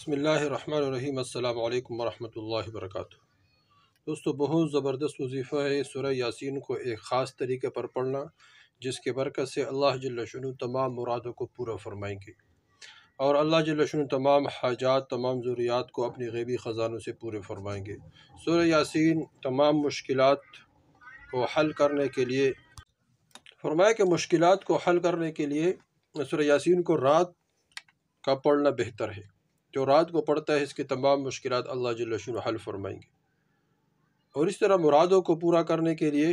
بسم اللہ الرحمن الرحیم۔ السلام علیکم ورحمۃ اللہ وبرکاتہ۔ دوستو، بہت زبردست وظیفہ ہے سورہ یاسین کو ایک خاص طریقے پر پڑھنا، جس کے برکت سے اللہ جل شانہ تمام مرادوں کو پورا فرمائیں گے، اور اللہ جل شانہ تمام حاجات، تمام ضروریات کو اپنی غیبی خزانوں سے پورے فرمائیں گے۔ سورہ یاسین تمام مشکلات کو حل کرنے کے لیے فرمایا کہ مشکلات کو حل کرنے کے لیے سورہ یاسین کو رات کا پڑھنا بہتر ہے۔ جو رات کو پڑھتا ہے اس کی تمام مشکلات اللہ جل شانہ حل فرمائیں گے، اور اس طرح مرادوں کو پورا کرنے کے لیے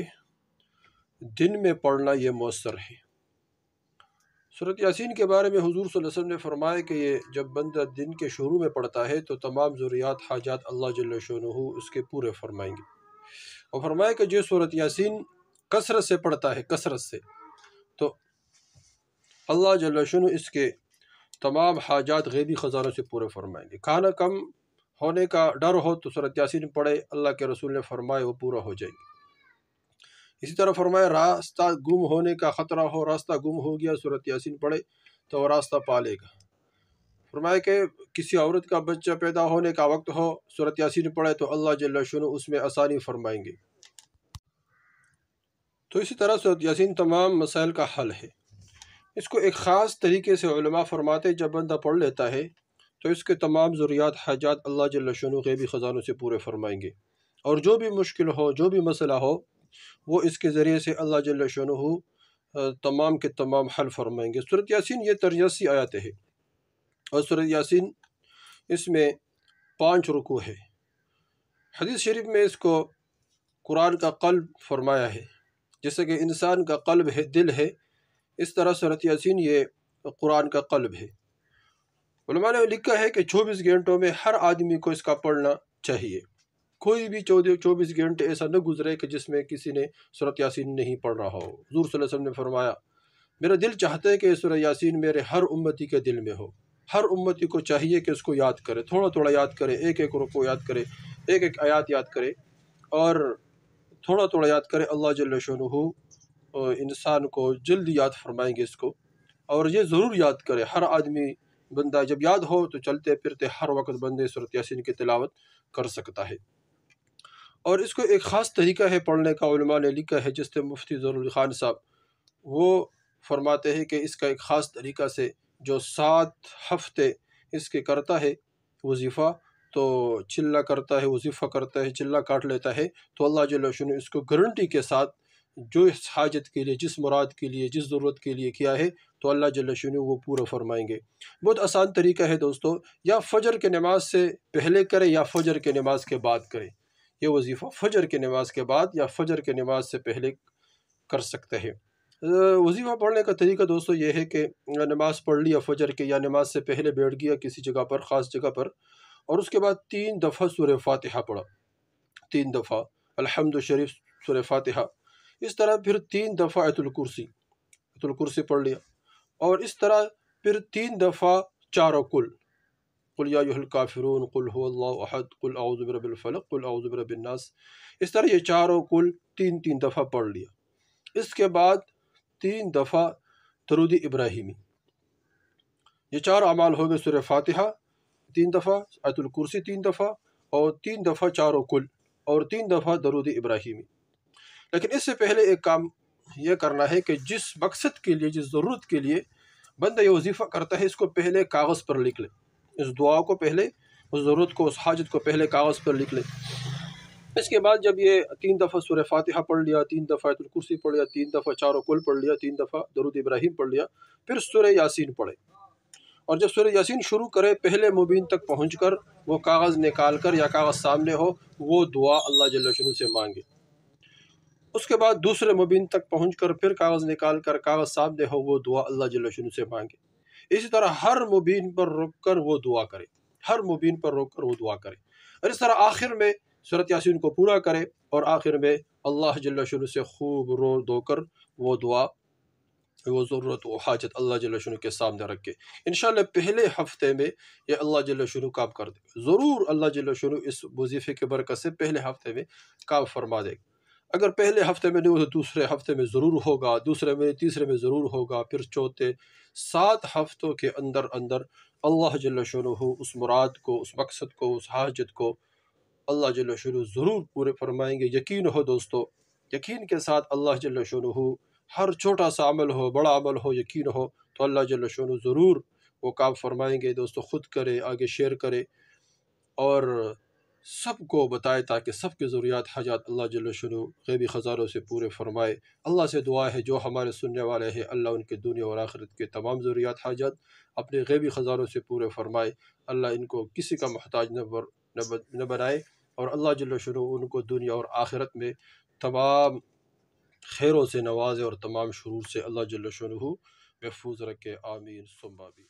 دن میں پڑھنا یہ مؤثر ہے۔ سورۃ یاسین کے بارے میں حضور صلی اللہ علیہ وسلم نے فرمایا کہ یہ جب بندہ دن کے شروع میں پڑھتا ہے تو تمام ضروریات، حاجات اللہ جل شانہ اس کے پورے فرمائیں گے، اور فرمایا کہ جو سورۃ یاسین کثرت سے پڑھتا ہے، کثرت سے، تو اللہ جل شانہ اس کے تمام حاجات غیبی خزانوں سے پورے فرمائیں گے۔ کھانا کم ہونے کا ڈر ہو تو سورۃ یاسین پڑھے، اللہ کے رسول نے فرمایا وہ پورا ہو جائے گی۔ اسی طرح فرمایا راستہ گم ہونے کا خطرہ ہو، راستہ گم ہو گیا، سورۃ یاسین پڑھے تو وہ راستہ پالے گا۔ فرمایا کہ کسی عورت کا بچہ پیدا ہونے کا وقت ہو، سورۃ یاسین پڑھے تو اللہ جل شانہ اس میں آسانی فرمائیں گے۔ تو اسی طرح سورۃ یاسین تمام مسائل کا حل ہے۔ اس کو ایک خاص طریقے سے علماء فرماتے جب بندہ پڑھ لیتا ہے تو اس کے تمام ضروریات، حاجات اللہ جل شانہ غیبی خزانوں سے پورے فرمائیں گے، اور جو بھی مشکل ہو، جو بھی مسئلہ ہو، وہ اس کے ذریعے سے اللہ جل شانہ تمام کے تمام حل فرمائیں گے۔ سورۃ یاسین یہ 83 آیاتیں ہیں، اور سورۃ یاسین اس میں 5 رکوع ہے۔ حدیث شریف میں اس کو قرآن کا قلب فرمایا ہے، جیسے کہ انسان کا قلب ہے، دل ہے، اس طرح سورۃ یاسین یہ قرآن کا قلب ہے۔ علماء نے لکھا ہے کہ 24 گھنٹوں میں ہر آدمی کو اس کا پڑھنا چاہیے۔ کوئی بھی 24 گھنٹے ایسا نہ گزرے کہ جس میں کسی نے سورۃ یاسین نہیں پڑھ رہا ہو۔ حضور صلی اللہ علیہ وسلم نے فرمایا میرا دل چاہتا ہے کہ سورۃ یاسین میرے ہر امتی کے دل میں ہو۔ ہر امتی کو چاہیے کہ اس کو یاد کرے، تھوڑا تھوڑا یاد کرے، ایک ایک رکوع یاد کرے، ایک ایک آیات یاد کرے، اور تھوڑا تھوڑا یاد کرے۔ اللہ جل شانہ انسان کو جلدی یاد فرمائیں گے اس کو، اور یہ ضرور یاد کرے۔ ہر آدمی بندہ جب یاد ہو تو چلتے پھرتے ہر وقت بندے سورۃ یاسین کی تلاوت کر سکتا ہے۔ اور اس کو ایک خاص طریقہ ہے پڑھنے کا، علماء نے لکھا ہے، جس سے مفتی ظہور علی خان صاحب وہ فرماتے ہیں کہ اس کا ایک خاص طریقہ سے جو 7 ہفتے اس کے کرتا ہے وظیفہ، تو چلہ کرتا ہے، وظیفہ کرتا ہے، چلہ کاٹ لیتا ہے، تو اللہ جل شانہ اس کو گارنٹی کے ساتھ جو اس حاجت کے لیے، جس مراد کے لیے، جس ضرورت کے لیے کیا ہے، تو اللہ جل شانہ وہ پورا فرمائیں گے۔ بہت آسان طریقہ ہے دوستو، یا فجر کے نماز سے پہلے کرے یا فجر کے نماز کے بعد کرے۔ یہ وظیفہ فجر کے نماز کے بعد یا فجر کے نماز سے پہلے کر سکتے ہیں۔ وظیفہ پڑھنے کا طریقہ دوستو یہ ہے کہ نماز پڑھ لیا فجر کے، یا نماز سے پہلے بیٹھ گیا کسی جگہ پر، خاص جگہ پر، اور اس کے بعد 3 دفعہ سورہ فاتحہ پڑھا، 3 دفعہ الحمد شریف، سورہ فاتحہ، اس طرح پھر 3 دفعہ آیت الکرسی پڑھ لیا، اور اس طرح پھر 3 دفعہ چاروں کل، قل یا ایھا الکافرون، قل ھو اللہ احد، قل اعوذ برب الفلق، قل اعوذ برب الناس، اس طرح یہ چاروں کل 3 دفعہ پڑھ لیا۔ اس کے بعد 3 دفعہ درود ابراہیمی۔ یہ 4 اعمال ہو گئے، سورہ فاتحہ 3 دفعہ، آیت الکرسی 3 دفعہ، اور 3 دفعہ چاروں کل، اور 3 دفعہ درود ابراہیمی۔ لیکن اس سے پہلے ایک کام یہ کرنا ہے کہ جس مقصد کے لیے، جس ضرورت کے لیے بندہ یہ وظیفہ کرتا ہے، اس کو پہلے کاغذ پر لکھ لے، اس دعا کو پہلے، اس ضرورت کو، اس حاجت کو پہلے کاغذ پر لکھ لے۔ اس کے بعد جب یہ 3 دفعہ سورہ فاتحہ پڑھ لیا، 3 دفعہ آیت الکرسی پڑھ لیا، 3 دفعہ چاروں کل پڑھ لیا، 3 دفعہ درود ابراہیم پڑھ لیا، پھر سورہ یاسین پڑھے، اور جب سورہ یاسین شروع کرے، پہلے مبین تک پہنچ کر وہ کاغذ نکال کر، یا کاغذ سامنے ہو، وہ دعا اللہ جل شانہ سے مانگے۔ اس کے بعد دوسرے مبین تک پہنچ کر پھر کاغذ نکال کر، کاغذ سامنے ہو، وہ دعا اللہ جل شانہ سے مانگے۔ اسی طرح ہر مبین پر رک کر وہ دعا کرے، ہر مبین پر رک کر وہ دعا کرے، اور اس طرح آخر میں سورۃ یاسین کو پورا کرے، اور آخر میں اللہ جل شانہ سے خوب رو دو کر وہ دعا، وہ ضرورت، وہ حاجت اللہ جل شانہ کے سامنے رکھ کے انشاءاللہ پہلے ہفتے میں یہ اللہ جل شانہ کام کر دے گا۔ ضرور اللہ جل شانہ اس وظیفے کے برکت سے پہلے ہفتے میں کام فرما دے گا۔ اگر پہلے ہفتے میں نہیں ہو تو دوسرے ہفتے میں ضرور ہوگا، دوسرے میں، تیسرے میں ضرور ہوگا، پھر چوتھے، 7 ہفتوں کے اندر اندر اللہ جل شانہ اس مراد کو، اس مقصد کو، اس حاجت کو اللہ جل شانہ ضرور پورے فرمائیں گے۔ یقین ہو دوستو، یقین کے ساتھ اللہ جل شانہ ہر چھوٹا سا عمل ہو، بڑا عمل ہو، یقین ہو تو اللہ جل شانہ ضرور وہ کام فرمائیں گے۔ دوستو خود کرے، آگے شیئر کرے اور سب کو بتائے تاکہ سب کے ضروریات حاجات اللہ جل شانہ غیبی خزانوں سے پورے فرمائے۔ اللہ سے دعا ہے جو ہمارے سننے والے ہیں اللہ ان کے دنیا اور آخرت کے تمام ضروریات حاجات اپنے غیبی خزانوں سے پورے فرمائے۔ اللہ ان کو کسی کا محتاج نہ بنائے، اور اللہ جل شانہ ان کو دنیا اور آخرت میں تمام خیروں سے نوازے اور تمام شرور سے اللہ جل شانہ محفوظ رکھے۔ آمین ثم آمین۔